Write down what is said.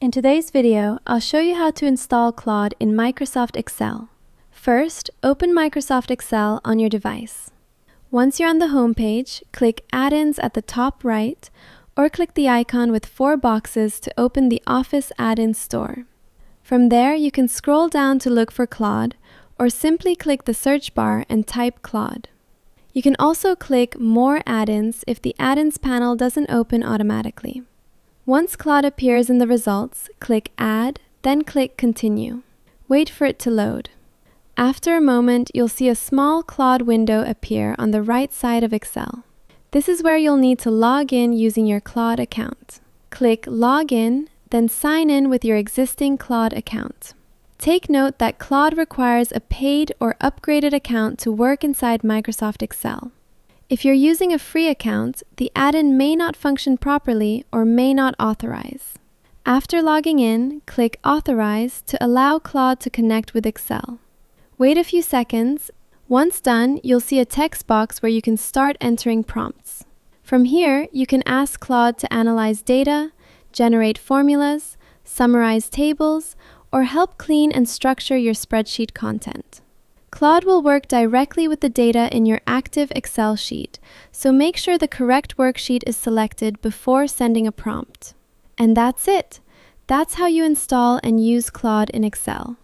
In today's video, I'll show you how to install Claude in Microsoft Excel. First, open Microsoft Excel on your device. Once you're on the home page, click Add-ins at the top right, or click the icon with 4 boxes to open the Office Add-ins store. From there, you can scroll down to look for Claude, or simply click the search bar and type Claude. You can also click More Add-ins if the Add-ins panel doesn't open automatically. Once Claude appears in the results, click Add, then click Continue. Wait for it to load. After a moment, you'll see a small Claude window appear on the right side of Excel. This is where you'll need to log in using your Claude account. Click Log In, then sign in with your existing Claude account. Take note that Claude requires a paid or upgraded account to work inside Microsoft Excel. If you're using a free account, the add-in may not function properly or may not authorize. After logging in, click Authorize to allow Claude to connect with Excel. Wait a few seconds. Once done, you'll see a text box where you can start entering prompts. From here, you can ask Claude to analyze data, generate formulas, summarize tables, or help clean and structure your spreadsheet content. Claude will work directly with the data in your active Excel sheet, so make sure the correct worksheet is selected before sending a prompt. And that's it! That's how you install and use Claude in Excel.